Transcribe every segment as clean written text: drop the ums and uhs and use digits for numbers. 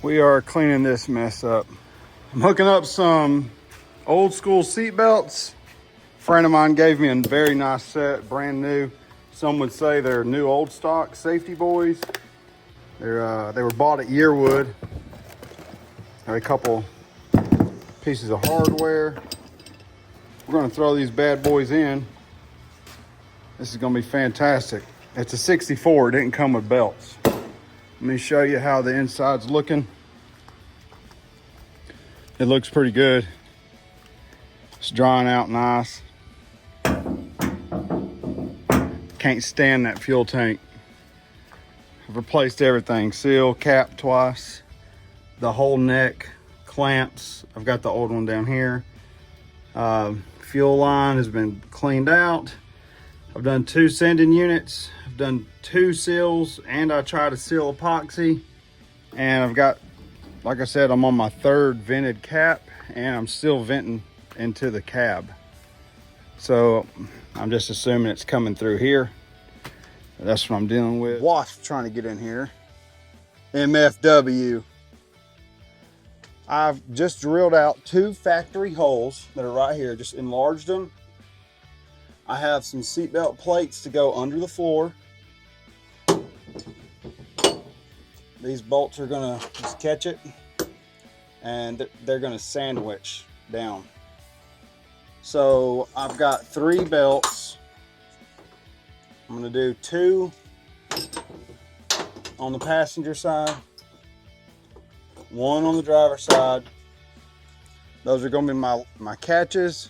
We are cleaning this mess up. I'm hooking up some old school seat belts. A friend of mine gave me a very nice set, brand new. Some would say they're new old stock safety boys. They were bought at Yearwood. A couple pieces of hardware. We're gonna throw these bad boys in. This is gonna be fantastic. It's a 64, it didn't come with belts. Let me show you how the inside's looking. It looks pretty good. It's drying out nice. Can't stand that fuel tank. I've replaced everything. Seal, cap twice. The whole neck, clamps. I've got the old one down here. Fuel line has been cleaned out. I've done 2 sending units. I've done 2 seals, and I tried to seal epoxy. And I've got, like I said, I'm on my 3rd vented cap, and I'm still venting into the cab. So I'm just assuming it's coming through here. That's what I'm dealing with. Wasp trying to get in here. MFW. I've just drilled out 2 factory holes that are right here, just enlarged them. I have some seatbelt plates to go under the floor. These bolts are gonna just catch it, and they're gonna sandwich down. So I've got 3 belts. I'm gonna do 2 on the passenger side, 1 on the driver's side. Those are gonna be my catches,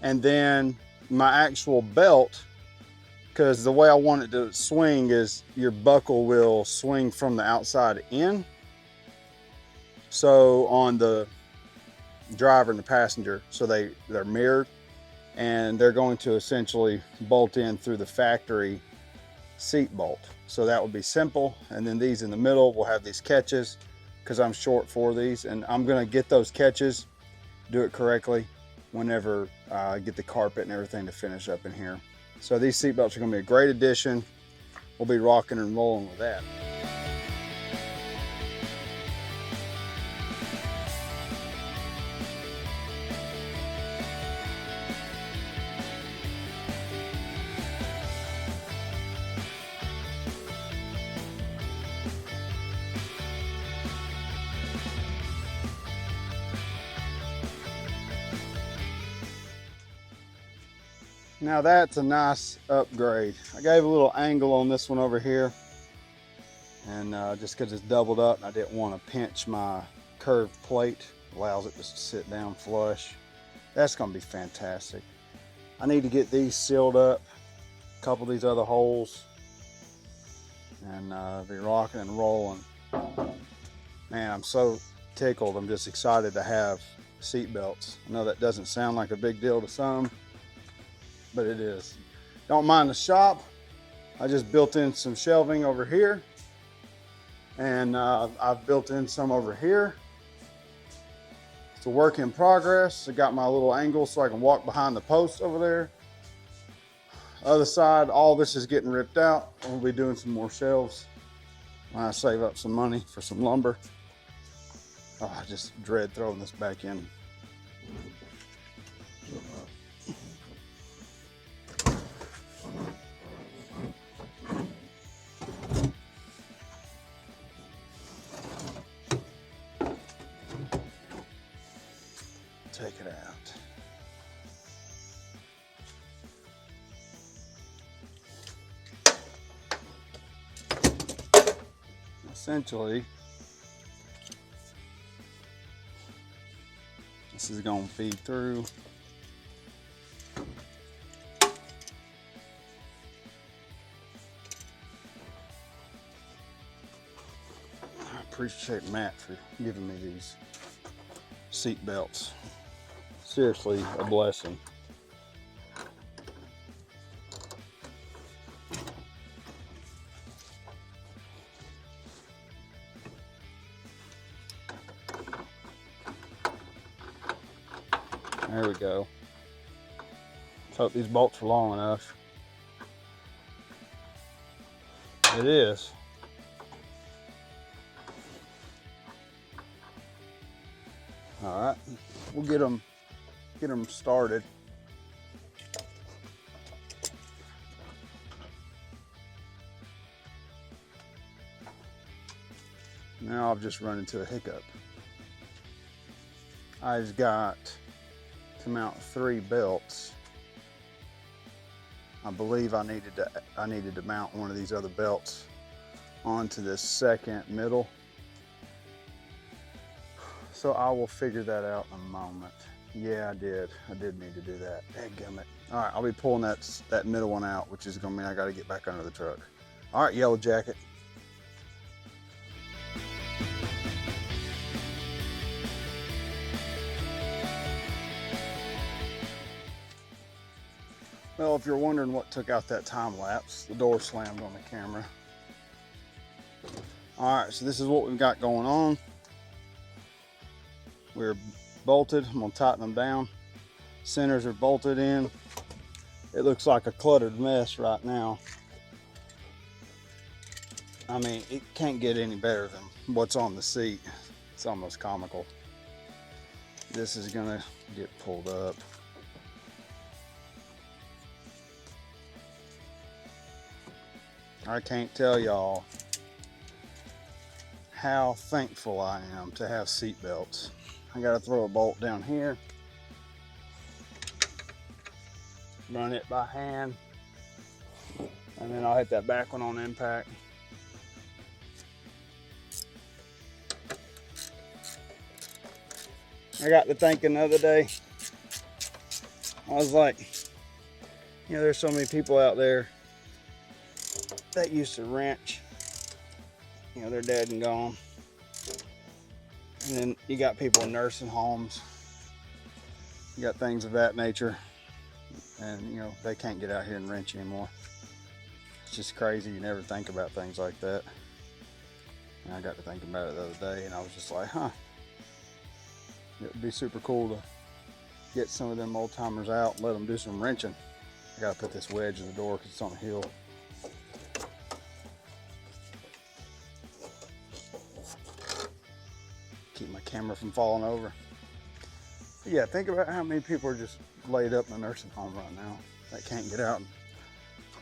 and then my actual belt, because the way I want it to swing is your buckle will swing from the outside in. So on the driver and the passenger, so they're mirrored, and they're going to essentially bolt in through the factory seat bolt. So that would be simple. And then these in the middle will have these catches, because I'm short for these, and I'm gonna get those catches, do it correctly whenever I get the carpet and everything to finish up in here. So these seat belts are gonna be a great addition. We'll be rocking and rolling with that. Now that's a nice upgrade. I gave a little angle on this one over here, and just because it's doubled up, and I didn't want to pinch my curved plate. Allows it to sit down flush. That's going to be fantastic. I need to get these sealed up, a couple of these other holes, and be rocking and rolling. Man, I'm so tickled. I'm just excited to have seat belts. I know that doesn't sound like a big deal to some, but it is. Don't mind the shop. I just built in some shelving over here, and I've built in some over here. It's a work in progress. I got my little angle so I can walk behind the post over there. Other side, all this is getting ripped out. We'll be doing some more shelves when I save up some money for some lumber. Oh, I just dread throwing this back in. Take it out. Essentially, this is going to feed through. I appreciate Matt for giving me these seat belts. Seriously, a blessing. There we go. Let's hope these bolts are long enough. It is. All right, we'll get them started. Now I've just run into a hiccup. I've got to mount 3 belts. I believe I needed to mount one of these other belts onto this second middle. So I will figure that out in a moment. Yeah, I did need to do that. Dadgummit. All right, I'll be pulling that middle one out, which is gonna mean I gotta get back under the truck. All right, yellow jacket. Well, if you're wondering what took out that time lapse, the door slammed on the camera. All right, so this is what we've got going on. We're bolted. I'm gonna tighten them down. Centers are bolted in. It looks like a cluttered mess right now. I mean, it can't get any better than what's on the seat. It's almost comical. This is gonna get pulled up. I can't tell y'all how thankful I am to have seat belts. I gotta throw a bolt down here, run it by hand, and then I'll hit that back one on impact. I got to thinking the other day, I was like, you know, there's so many people out there that used to wrench. You know, they're dead and gone. And then you got people in nursing homes. You got things of that nature. And, you know, they can't get out here and wrench anymore. It's just crazy. You never think about things like that. And I got to thinking about it the other day, and I was just like, huh. It would be super cool to get some of them old timers out and let them do some wrenching. I got to put this wedge in the door because it's on a hill. Keep my camera from falling over. But yeah, think about how many people are just laid up in a nursing home right now that can't get out and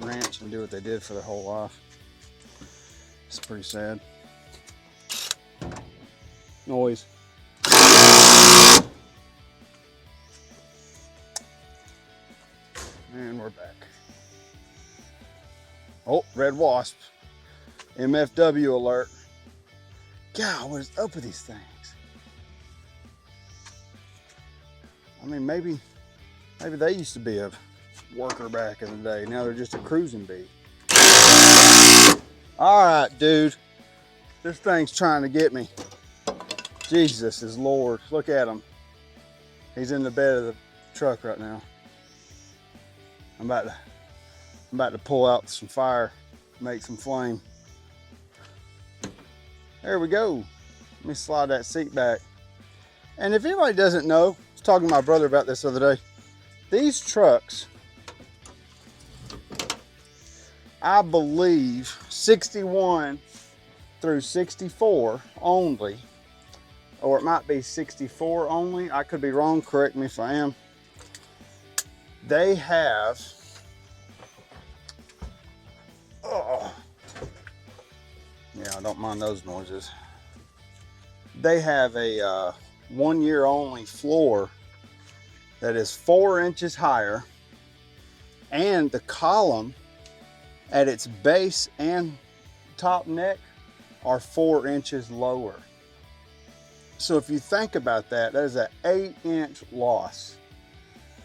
wrench and do what they did for their whole life. It's pretty sad. Noise. And we're back. Oh, red wasp. MFW alert. God, what is up with these things? I mean, maybe they used to be a worker back in the day. Now they're just a cruising bee. All right, dude. This thing's trying to get me. Jesus is Lord. Look at him. He's in the bed of the truck right now. I'm about to pull out some fire, make some flame. There we go. Let me slide that seat back. And if anybody doesn't know, I was talking to my brother about this the other day. These trucks, I believe 61 through 64 only, or it might be 64 only. I could be wrong, correct me if I am. They have, yeah, I don't mind those noises. They have a 1 year only floor that is 4 inches higher, and the column at its base and top neck are 4 inches lower. So if you think about that, that is an 8-inch loss.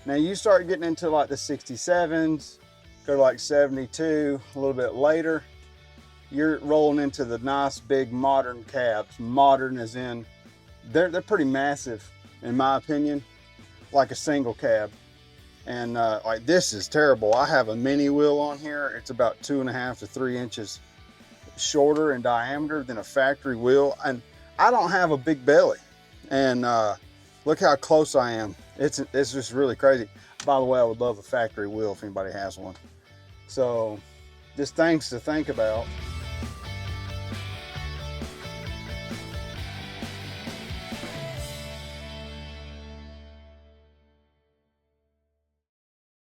Now you start getting into like the 67s, go to like 72, a little bit later, you're rolling into the nice big modern cabs. Modern as in, they're pretty massive in my opinion, like a single cab. And like this is terrible. I have a mini wheel on here. It's about 2.5 to 3 inches shorter in diameter than a factory wheel. And I don't have a big belly. And look how close I am. It's just really crazy. By the way, I would love a factory wheel if anybody has one. So just things to think about.